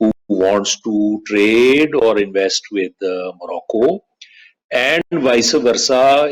who wants to trade or invest with Morocco and vice versa।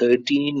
13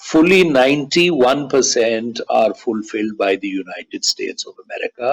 fully 91% are fulfilled by the United States of America,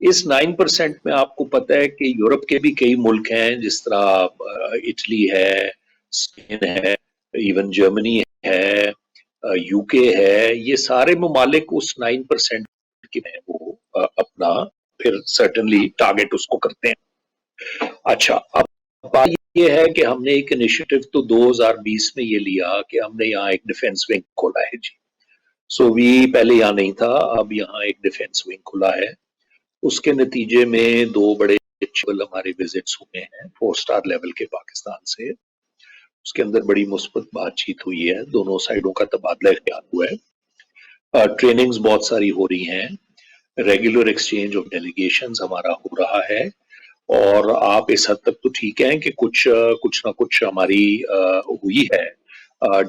اس 9% میں آپ کو پتہ ہے کہ Europe کے بھی کئی ملک ہیں، جس طرح اٹلی ہے، اسپین ہے، ایون جرمنی ہے، یو کے ہے، یہ سارے ممالک اس 9% کے ہیں، وہ اپنا پھر سرٹنلی ٹارگٹ اس کو کرتے ہیں۔ اچھا، اب بات یہ ہے کہ ہم نے ایک انیشیٹو تو 2020 میں یہ لیا کہ ہم نے یہاں ایک ڈیفنس ونگ کھولا ہے جی۔ سو وی پہلے یہاں نہیں تھا، اب یہاں ایک ڈیفنس ونگ کھلا ہے۔ اس کے نتیجے میں 2 بڑے ہمارے وزٹس ہوئے ہیں 4 اسٹار لیول کے پاکستان سے۔ اس کے اندر بڑی مثبت بات چیت ہوئی ہے، دونوں سائڈوں کا تبادلہ خیال ہوا ہے، ٹریننگز بہت ساری ہو رہی ہیں، ریگولر ایکسچینج آف ڈیلیگیشنز ہمارا ہو رہا ہے، اور آپ اس حد تک تو ٹھیک ہیں کہ کچھ نہ کچھ ہماری ہوئی ہے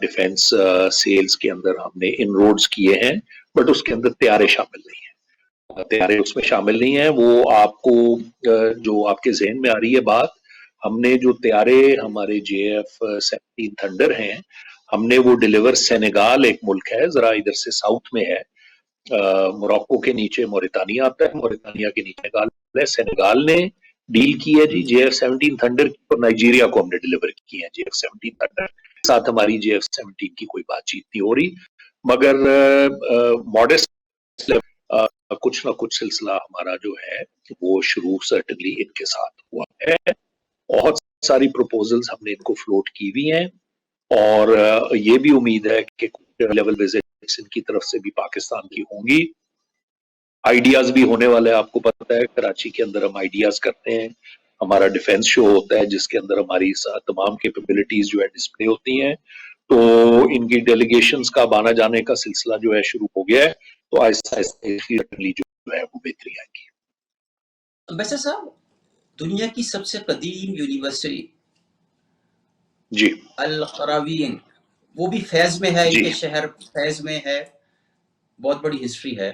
ڈیفنس سیلز کے اندر، ہم نے ان روڈز کیے ہیں، بٹ اس کے اندر طیارے شامل نہیں ہیں، طیارے اس میں شامل نہیں ہیں۔ وہ آپ کو جو آپ کے ذہن میں آ رہی ہے بات، ہم نے جو طیارے ہمارے JF-17 تھنڈر ہیں، ہم نے وہ ڈیلیور، سینیگال ایک ملک ہے ذرا ادھر سے ساؤتھ میں ہے، موراکو کے نیچے موریتانیہ آتا ہے، موریتانیہ کے نیچے سینیگال ہے، سینیگال نے ڈیل کی ہے جی JF-17 تھنڈر کی، اور نائجیریا کو ہم نے ڈیلیور کی ہے JF-17 تھنڈر، ساتھ ہماری JF-17 کی کوئی بات چیت نہیں ہو رہی، مگر ماڈسٹ کچھ نہ کچھ سلسلہ ہمارا جو ہے وہ شروع سرٹنلی ان کے ساتھ ہوا ہے۔ بہت ساری پروپوزلز ہم نے ان کو فلوٹ کی ہوئی ہیں، اور یہ بھی امید ہے کہ لیول وزٹس ان کی طرف سے بھی پاکستان کی ہوں گی۔ آئیڈیاز بھی ہونے والے، آپ کو پتہ ہے کراچی کے اندر ہم آئیڈیاز کرتے ہیں، ہمارا ڈیفنس شو ہوتا ہے جس کے اندر ہماری تمام کیپیبلٹیز جو ہے ڈسپلے ہوتی ہیں، تو ان کی ڈیلیگیشنز کا آنا جانے کا سلسلہ جو ہے شروع ہو گیا ہے، تو آہستہ آہستہ جو ہے وہ بہتری آئے گی۔ امبیسڈر صاحب، دنیا کی سب سے قدیم یونیورسٹی جی القرویین، وہ بھی فیض میں ہے، ان جی کے شہر فیض میں ہے، بہت بڑی ہسٹری ہے،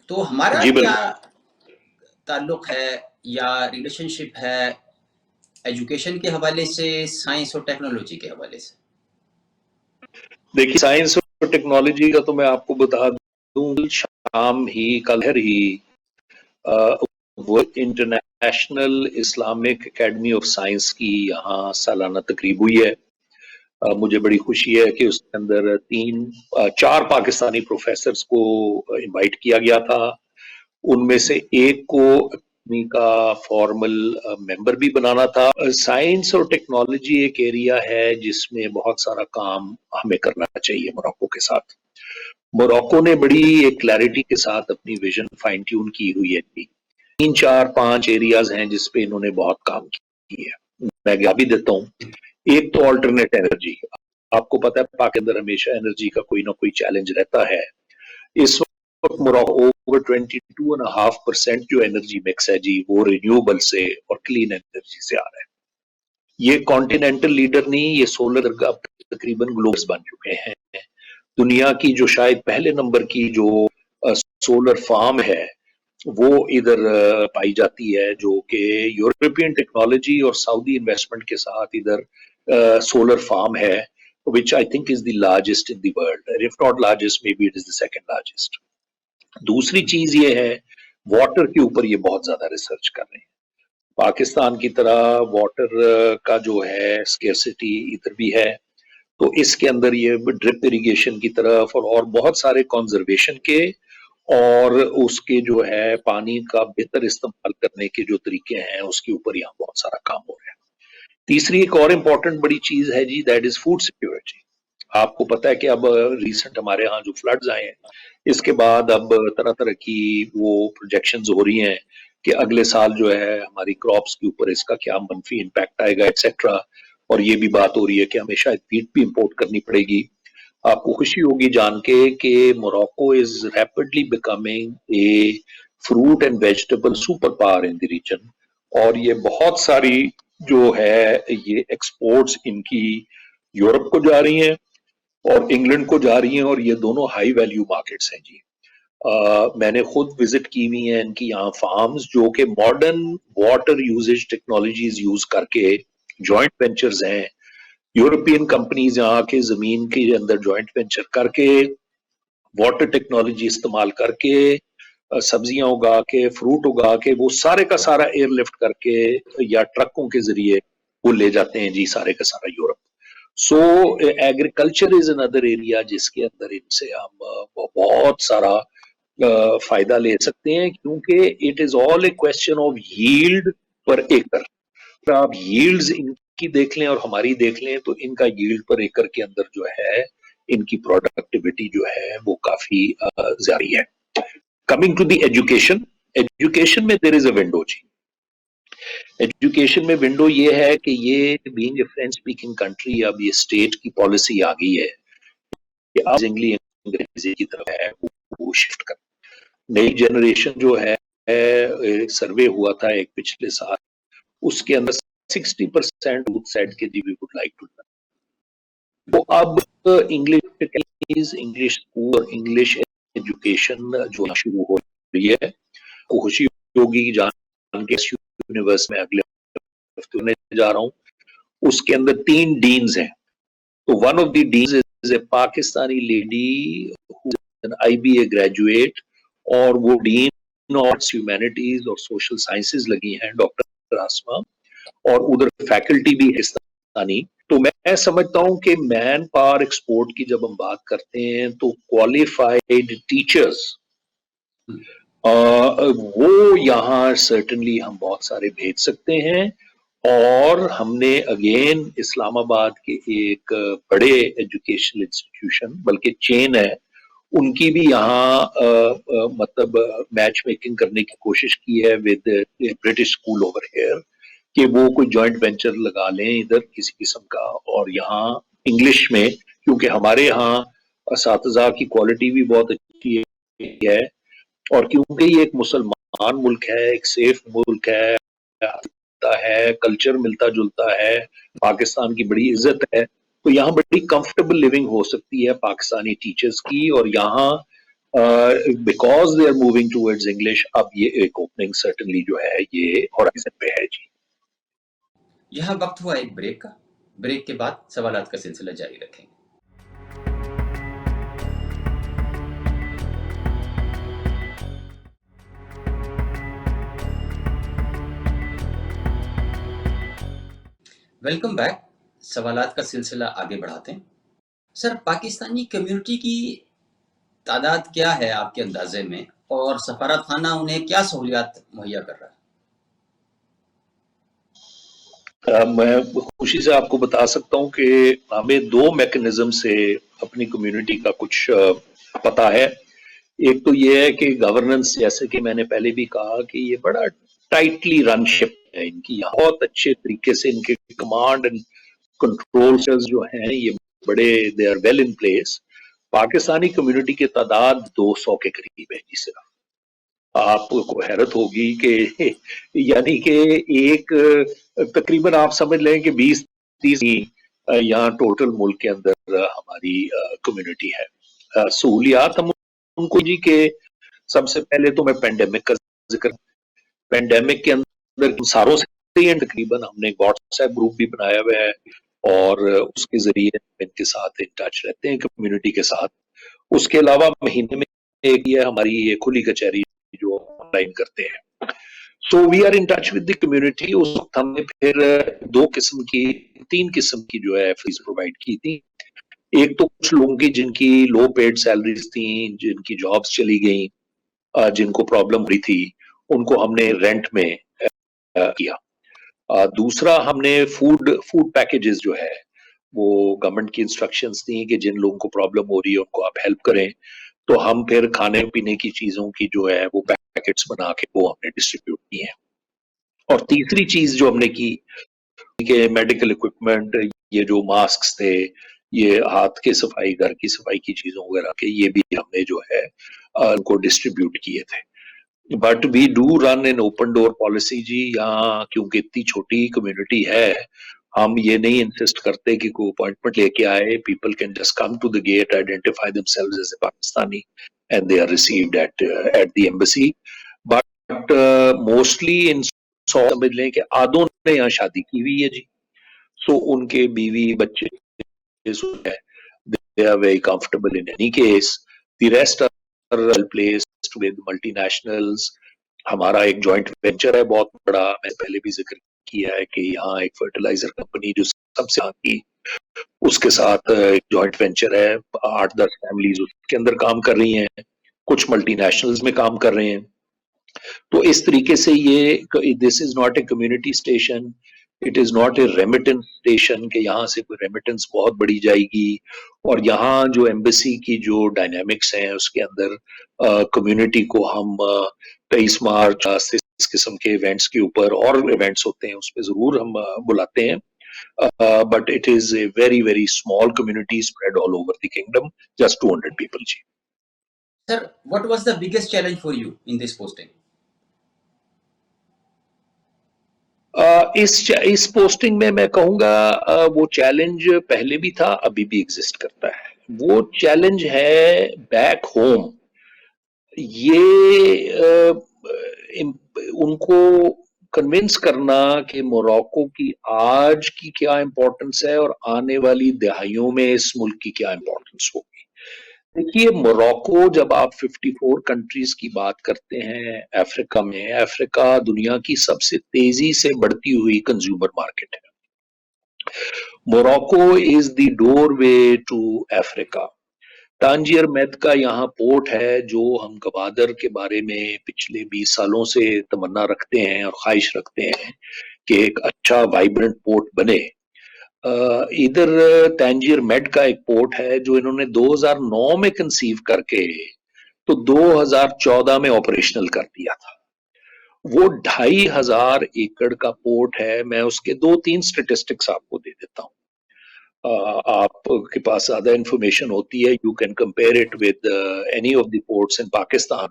تو ہمارا جی کیا بالکل۔ تعلق ہے یا ریلیشن شپ ہے ایجوکیشن کے حوالے سے، سائنس اور ٹیکنالوجی کے حوالے سے؟ دیکھیے، سائنس اور ٹیکنالوجی کا تو میں آپ کو بتا دوں، شام ہی کل ہی وہ international Islamic academy of science کی یہاں سالانہ تقریب ہوئی ہے۔ مجھے بڑی خوشی ہے کہ اس کے اندر 4 پاکستانی پروفیسرز کو انوائٹ کیا گیا تھا، ان میں سے ایک کو اکیڈمی کا فارمل ممبر بھی بنانا تھا۔ سائنس اور ٹیکنالوجی ایک ایریا ہے جس میں بہت سارا کام ہمیں کرنا چاہیے موراکو کے ساتھ۔ موراکو نے بڑی ایک کلیئرٹی کے ساتھ اپنی ویژن فائن ٹیون کی ہوئی ہے، 3 4 5 ایریاز ہیں جس پہ انہوں نے بہت کام کی ہے۔ میں گیا بھی دیتا ہوں، ایک تو آلٹرنیٹ انرجی، آپ کو پتہ ہے پاک اندر ہمیشہ انرجی کا کوئی نہ کوئی چیلنج رہتا ہے۔ اس وقت موراکو اوور 22.5% جو انرجی مکس ہے جی، وہ رینیوبل سے اور کلین انرجی سے آ رہا ہے۔ یہ کانٹیننٹل لیڈر نہیں، یہ سولر تقریباً گلوبس بن چکے ہیں۔ دنیا کی جو شاید پہلے نمبر کی جو سولر فارم ہے وہ ادھر پائی جاتی ہے، جو کہ یورپین ٹیکنالوجی اور سعودی انویسٹمنٹ کے ساتھ ادھر سولر فارم ہے، which I think is the largest in the world. If not largest, maybe it is the second largest. دوسری چیز یہ ہے، واٹر کے اوپر یہ بہت زیادہ ریسرچ کر رہے ہیں۔ پاکستان کی طرح واٹر کا جو ہے اسکیرسٹی ادھر بھی ہے، تو اس کے اندر یہ ڈرپ اریگیشن کی طرف اور بہت سارے کنزرویشن کے اور اس کے جو ہے پانی کا بہتر استعمال کرنے کے جو طریقے ہیں اس کے اوپر یہاں بہت سارا کام ہو رہا ہے۔ تیسری ایک اور امپورٹنٹ بڑی چیز ہے جی، دیٹ از فوڈ سیکیورٹی۔ آپ کو پتہ ہے کہ اب ریسنٹ ہمارے ہاں جو فلڈز آئے ہیں، اس کے بعد اب طرح طرح کی وہ پروجیکشنز ہو رہی ہیں کہ اگلے سال جو ہے ہماری کراپس کے اوپر اس کا کیا منفی امپیکٹ آئے گا ایٹسیٹرا، اور یہ بھی بات ہو رہی ہے کہ ہمیں شاید ویٹ بھی امپورٹ کرنی پڑے گی۔ آپ کو خوشی ہوگی جان کے کہ موراکو از rapidly becoming a fruit and vegetable super power in the region, اور یہ بہت ساری جو ہے یہ ایکسپورٹس ان کی یورپ کو جا رہی ہیں اور انگلینڈ کو جا رہی ہیں، اور یہ دونوں ہائی ویلیو مارکیٹس ہیں جی۔ میں نے خود وزٹ کی ہوئی ہیں ان کی یہاں فارمز، جو کہ modern water usage technologies use کر کے جوائنٹ وینچرز ہیں، یورپین کمپنیز یہاں کے زمین کے اندر جوائنٹ وینچر کر کے واٹر ٹیکنالوجی استعمال کر کے سبزیاں اگا کے فروٹ اگا کے وہ سارے کا سارا ایئر لفٹ کر کے یا ٹرکوں کے ذریعے وہ لے جاتے ہیں جی سارے کا سارا یورپ. سو ایگریکلچر از اندر ایریا جس کے اندر ان سے ہم بہت سارا فائدہ لے سکتے ہیں, کیونکہ it is all a question of yield per acre. آپ ییلڈز ان کی دیکھ لیں اور ہماری دیکھ لیں تو ان کا ییلڈ پر ایکر کے اندر جو ہے ان کی پروڈکٹیوٹی جو ہے وہ کافی زیادہ ہے. کمنگ ٹو دی ایجوکیشن میں دیر از اے ونڈو جی. ایجوکیشن میں ونڈو یہ ہے کہ یہ being a French speaking country اب یہ اسٹیٹ کی پالیسی آ گئی ہے کہ آپ انگریزی کی طرف ہے وہ شفٹ کر. نئی جنریشن جو ہے سروے ہوا تھا ایک پچھلے سال, اس کے اندر 60% سیٹ کے جی we would like to learn. وہ اب انگلش اسکول اور انگلش ایجوکیشن جو شروع ہو رہی ہے, وہ خوشی ہوگی جان کے یونیورس میں اگلے ہفتے میں جا رہا ہوں. اس کے اندر 3 ڈینز ہیں. تو one of the deans is a Pakistani lady I B A graduate, اور وہ ڈین آرٹس ہیومینٹیز اور سوشل سائنسز لگی ہیں, ڈاکٹر آسما, اور ادھر فیکلٹی بھی ہندوستانی. تو میں سمجھتا ہوں کہ مین پاور ایکسپورٹ کی جب ہم بات کرتے ہیں تو کوالیفائڈ ٹیچرز وہ یہاں سرٹنلی ہم بہت سارے بھیج سکتے ہیں. اور ہم نے اگین اسلام آباد کے ایک بڑے ایجوکیشنل انسٹیٹیوشن بلکہ چین ہے, ان کی بھی یہاں مطلب میچ میکنگ کرنے کی کوشش کی ہے with British school over here, کہ وہ کوئی جوائنٹ وینچر لگا لیں ادھر کسی قسم کا, اور یہاں انگلش میں, کیونکہ ہمارے یہاں اساتذہ کی کوالٹی بھی بہت اچھی ہے, اور کیونکہ یہ ایک مسلمان ملک ہے, ایک سیف ملک ہے, کلچر ملتا جلتا ہے, پاکستان کی بڑی عزت ہے, تو یہاں بڑی کمفرٹیبل لیونگ ہو سکتی ہے پاکستانی ٹیچرز کی. اور یہاں because they are moving towards English, اب یہ ایک اوپننگ سرٹنلی جو ہے یہ ہورائزن پہ ہے جی. یہاں وقت ہوا ایک بریک کا. بریک کے بعد سوالات کا سلسلہ جاری رکھیں. Welcome back. سوالات کا سلسلہ آگے بڑھاتے ہیں. سر, پاکستانی کمیونٹی کی تعداد کیا ہے آپ کے اندازے میں, اور سفارت خانہ انہیں کیا سہولیات مہیا کر رہا ہے؟ میں خوشی سے آپ کو بتا سکتا ہوں کہ ہمیں 2 میکنزم سے اپنی کمیونٹی کا کچھ پتا ہے. ایک تو یہ ہے کہ گورننس, جیسے کہ میں نے پہلے بھی کہا کہ یہ بڑا ٹائٹلی رن شپ ہے ان کی, بہت اچھے طریقے سے ان کے کمانڈ اینڈ کنٹرول جو ہیں یہ بڑے they are well in place. Pakistani community کی تعداد 200 کے قریب ہے جی. صرف آپ کو حیرت ہوگی کہ یعنی کہ ایک تقریباً آپ سمجھ لیں کہ 20-30 یہاں ٹوٹل ملک کے اندر ہماری کمیونٹی ہے. سہولیات ہم ان کو جی کہ سب سے پہلے تو میں پینڈیمک کا ذکر, پینڈیمک کے اندر ساروں سے تقریباً ہم نے واٹس ایپ گروپ بھی بنایا ہوا ہے, اور اس کے ذریعے ان کے ساتھ ان ٹچ رہتے ہیں کمیونٹی کے ساتھ. اس کے علاوہ مہینے میں ایک یہ ہماری یہ کھلی کچہری جو آن لائن کرتے ہیں. So we are in touch with the community. اس وقت ہم نے پھر 3 قسم کی جو ہے فیس پرووائڈ کی تھی. ایک تو کچھ لوگوں کی جن کی لو پیڈ سیلریز تھیں, جن کی جابز چلی گئیں, جن کو پرابلم ہوئی تھی, ان کو ہم نے رینٹ میں کیا. دوسرا ہم نے فوڈ پیکیجز جو ہے وہ گورنمنٹ کی انسٹرکشنز تھیں کہ جن لوگوں کو پرابلم ہو رہی ہے ان کو آپ ہیلپ کریں, تو ہم پھر کھانے پینے کی چیزوں کی جو ہے وہ پیکٹس بنا کے وہ ہم نے ڈسٹریبیوٹ کی ہیں. اور تیسری چیز جو ہم نے کی کہ میڈیکل اکوپمنٹ, یہ جو ماسکس تھے, یہ ہاتھ کے صفائی, گھر کی صفائی کی چیزوں وغیرہ کے, یہ بھی ہم نے جو ہے ان کو ڈسٹریبیوٹ کیے تھے. But we do run an open door policy جی. یہاں کیونکہ اتنی چھوٹی کمیونٹی ہے, ہم یہ نہیں انسسٹ کرتے کہ کوئی اپوائنٹمنٹ لے کے آئے. People can just come to the gate, identify themselves as a Pakistani, and they are received at the embassy. But mostly in سمجھ لیں کہ آدھوں نے یہاں شادی کی ہوئی ہے جی. سو ان کے بیوی بچے they are very comfortable in any case. The rest are well placed invest with multinationals. ہمارا ایک جوائنٹ وینچر ہے بہت بڑا, میں پہلے بھی ذکر کیا ہے کہ یہاں ایک فرٹیلائزر کمپنی جو سب سے آتی, اس کے ساتھ ایک جوائنٹ وینچر ہے, 8-10 فیملیز اس کے اندر کام کر رہی ہیں, کچھ ملٹی نیشنلز میں کام کر رہے ہیں. تو اس طریقے سے یہ this is not a community station, it is not a remittance station کہ یہاں سے کوئی ریمیٹنس بہت بڑی جائے گی. اور یہاں جو ایمبیسی کی جو ڈائنامکس ہیں اس کے اندر کمیونٹی کو ہم 23 مارچ اس قسم کے ایونٹس کے اوپر, اور ایونٹس ہوتے ہیں اس پہ ضرور ہم بلاتے ہیں, but it is a very very small community spread all over the kingdom, just 200 people. ji Sir, what was the biggest challenge for you in this posting? اس پوسٹنگ میں کہوں گا وہ چیلنج پہلے بھی تھا, ابھی بھی ایگزسٹ کرتا ہے. وہ چیلنج ہے بیک ہوم. یہ ان کو کنونس کرنا کہ موراکو کی آج کی کیا امپورٹنس ہے اور آنے والی دہائیوں میں اس ملک کی کیا امپورٹنس ہوگی. دیکھیے موراکو, جب آپ 54 کنٹریز کی بات کرتے ہیں افریقہ میں, افریقہ دنیا کی سب سے تیزی سے بڑھتی ہوئی کنزیومر مارکیٹ ہے. موراکو از دی ڈور وے ٹو افریقہ. تانجیر میڈ کا یہاں پورٹ ہے جو ہم گوادر کے بارے میں پچھلے 20 سالوں سے تمنا رکھتے ہیں اور خواہش رکھتے ہیں کہ ایک اچھا وائبرنٹ پورٹ بنے. ادھر تانجیر میڈ کا ایک پورٹ ہے جو انہوں نے 2009 میں کنسیو کر کے تو 2014 میں آپریشنل کر دیا تھا. وہ 2500 ایکڑ کا پورٹ ہے. میں اس کے 2-3 سٹیٹسٹکس آپ کو دے دیتا ہوں, آپ کے پاس زیادہ انفارمیشن ہوتی ہے. You can compare it with any of the ports in Pakistan.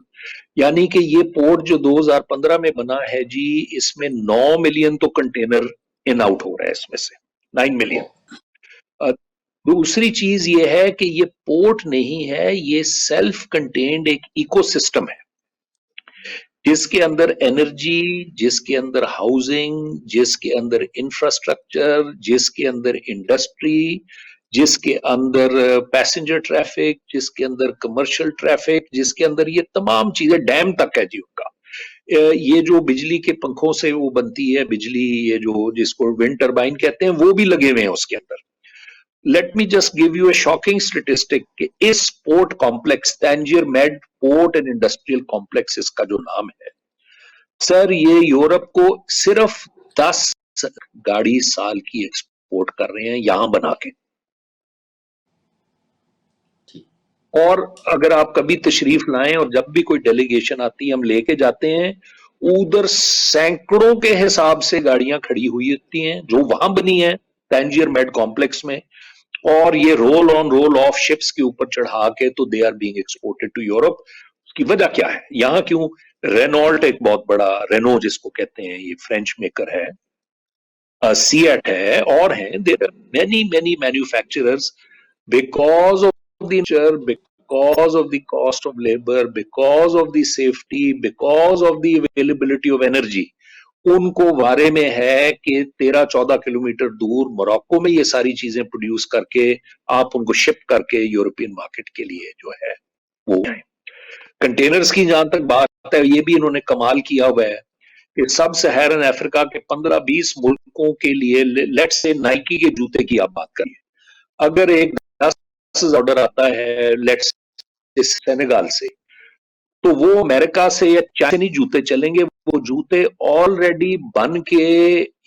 یعنی کہ یہ پورٹ جو 2015 میں بنا ہے جی, اس میں 9 ملین تو کنٹینر ان آؤٹ ہو رہا ہے, اس میں سے 9 ملین. دوسری چیز یہ ہے کہ یہ پورٹ نہیں ہے, یہ سیلف کنٹینڈ ایک ایکو سسٹم ہے جس کے اندر انرجی, جس کے اندر ہاؤسنگ, جس کے اندر انفراسٹرکچر, جس کے اندر انڈسٹری, جس کے اندر پیسنجر ٹریفک, جس کے اندر کمرشل ٹریفک, جس کے اندر یہ تمام چیزیں, ڈیم تک ہے جی ان کا. یہ جو بجلی کے پنکھوں سے وہ بنتی ہے بجلی, یہ جو جس کو ونڈ ٹربائن کہتے ہیں, وہ بھی لگے ہوئے ہیں اس کے اندر. Let me just give you a shocking statistic کہ اس port complex, Tanger Med port and industrial complex اس کا جو نام ہے سر, یہ یورپ کو صرف 10 گاڑی سال کی ایکسپورٹ کر رہے ہیں یہاں بنا کے. اور اگر آپ کبھی تشریف لائیں اور جب بھی کوئی ڈیلیگیشن آتی ہے ہم لے کے جاتے ہیں, ادھر سینکڑوں کے حساب سے گاڑیاں کھڑی ہوئی ہوتی ہیں جو وہاں بنی ہیں تانجیر میڈ کمپلیکس میں, اور یہ roll on roll off ships کے اوپر چڑھا کے تو they are being exported to Europe. اس کی وجہ کیا ہے, یہاں کیوں رینولٹ ایک بہت بڑا, رینو جس کو کہتے ہیں, یہ فرینچ میکر ہے, سیٹ ہے, اور ہیں, there are many many manufacturers. Because of the nature, because of the cost of labour, because of the safety, because of the availability of energy, ان کو وارے میں ہے کہ 13-14 کلومیٹر دور موراکو میں یہ ساری چیزیں پروڈیوس کر کے آپ ان کو شپ کر کے یورپین مارکیٹ کے لیے جو ہے وہ ہیں. کنٹینرز کی جہاں تک بات ہے, یہ بھی انہوں نے کمال کیا ہوا ہے کہ سب سہارن افریقہ کے 15-20 ملکوں کے لیے, لیٹ سے نائکی کے جوتے کی آپ بات کریے, اگر ایک 10 آرڈر آتا ہے لیٹ سے سینیگال سے, تو وہ امریکہ سے یا چائنا سے نہیں جوتے چلیں گے, وہ جوتے آلریڈی بن کے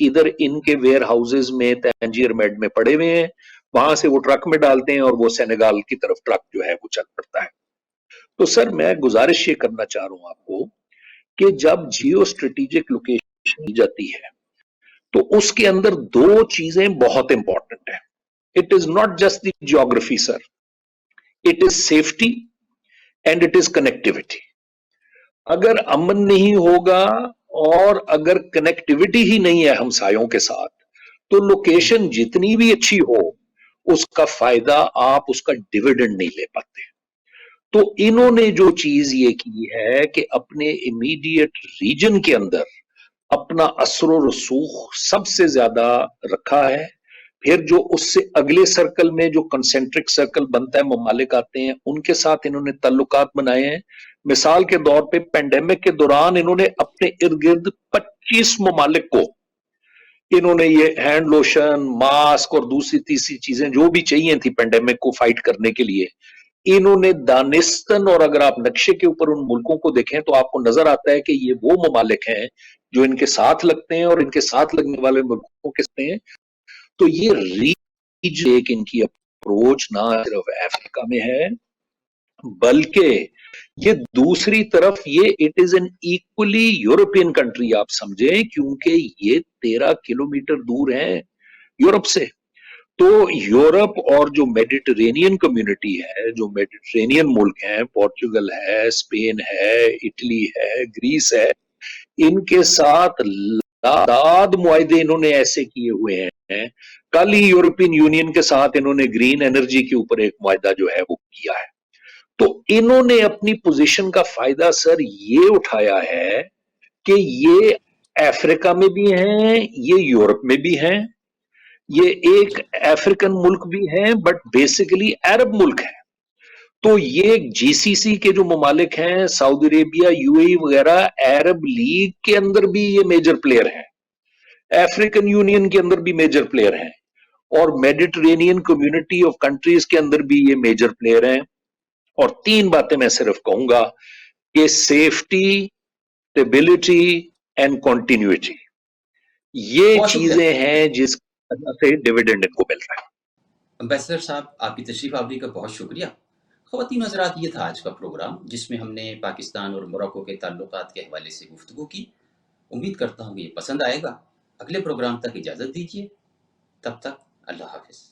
ادھر ان کے ویئر ہاؤسز میں تانجیر میڈ میں پڑے ہوئے ہیں, وہاں سے وہ ٹرک میں ڈالتے ہیں اور وہ سینیگال کی طرف ٹرک جو ہے وہ چل پڑتا ہے. تو سر میں گزارش یہ کرنا چاہ رہا ہوں آپ کو کہ جب جیو اسٹریٹجک لوکیشن دی جاتی ہے تو اس کے اندر 2 چیزیں بہت امپورٹنٹ ہیں. It is not just the geography sir, it is safety and it is connectivity. اگر امن نہیں ہوگا اور اگر کنیکٹیوٹی ہی نہیں ہے ہمسایوں کے ساتھ, تو لوکیشن جتنی بھی اچھی ہو اس کا فائدہ آپ اس کا ڈیویڈنڈ نہیں لے پاتے. تو انہوں نے جو چیز یہ کی ہے کہ اپنے امیڈیٹ ریجن کے اندر اپنا اثر و رسوخ سب سے زیادہ رکھا ہے. پھر جو اس سے اگلے سرکل میں جو کنسنٹرک سرکل بنتا ہے، ممالک آتے ہیں، ان کے ساتھ انہوں نے تعلقات بنائے ہیں. مثال کے طور پہ پینڈیمک کے دوران انہوں نے اپنے ارد گرد 25 ممالک کو انہوں نے یہ ہینڈ لوشن، ماسک اور دوسری تیسری چیزیں جو بھی چاہیے تھی پینڈیمک کو فائٹ کرنے کے لیے، انہوں نے دانستن، اور اگر آپ نقشے کے اوپر ان ملکوں کو دیکھیں تو آپ کو نظر آتا ہے کہ یہ وہ ممالک ہیں جو ان کے ساتھ لگتے ہیں، اور ان کے ساتھ لگنے والے ملکوں کے ساتھ ہیں. تو یہ ریج ایک ان کی اپروچ نہ صرف افریقہ میں ہے، بلکہ یہ دوسری طرف یہ it is an equally European country آپ سمجھیں، کیونکہ یہ 13 کلومیٹر دور ہے یورپ سے. تو یورپ اور جو میڈیٹرینین کمیونٹی ہے، جو میڈیٹرینین ملک ہیں، پورچوگل ہے، اسپین ہے، اٹلی ہے، گریس ہے، ان کے ساتھ لاداد معاہدے انہوں نے ایسے کیے ہوئے ہیں. کل ہی یورپین یونین کے ساتھ انہوں نے گرین انرجی کے اوپر ایک معاہدہ جو ہے وہ کیا ہے. تو انہوں نے اپنی پوزیشن کا فائدہ سر یہ اٹھایا ہے کہ یہ افریقہ میں بھی ہیں، یہ یورپ میں بھی ہیں، یہ ایک افریقن ملک بھی ہیں، بٹ بیسیکلی عرب ملک ہے. تو یہ جی سی سی کے جو ممالک ہیں، سعودی عربیہ، یو اے ای وغیرہ، عرب لیگ کے اندر بھی یہ میجر پلیئر ہیں، افریقن یونین کے اندر بھی میجر پلیئر ہیں، اور میڈیٹرینین کمیونٹی آف کنٹریز کے اندر بھی یہ میجر پلیئر ہیں. اور 3 باتیں میں صرف کہوں گا کہ سیفٹی، اسٹیبلٹی اینڈ کنٹینیوٹی، یہ بہت شکریہ چیزیں ہیں جس وجہ سے ڈویڈنڈ ان کو مل رہا ہے. امبیسڈر صاحب، آپ کی تشریف آوری کا بہت شکریہ. خواتین حضرات، یہ تھا آج کا پروگرام جس میں ہم نے پاکستان اور موروکو کے تعلقات کے حوالے سے گفتگو کی. امید کرتا ہوں کہ یہ پسند آئے گا. اگلے پروگرام تک اجازت دیجیے. تب تک اللہ حافظ.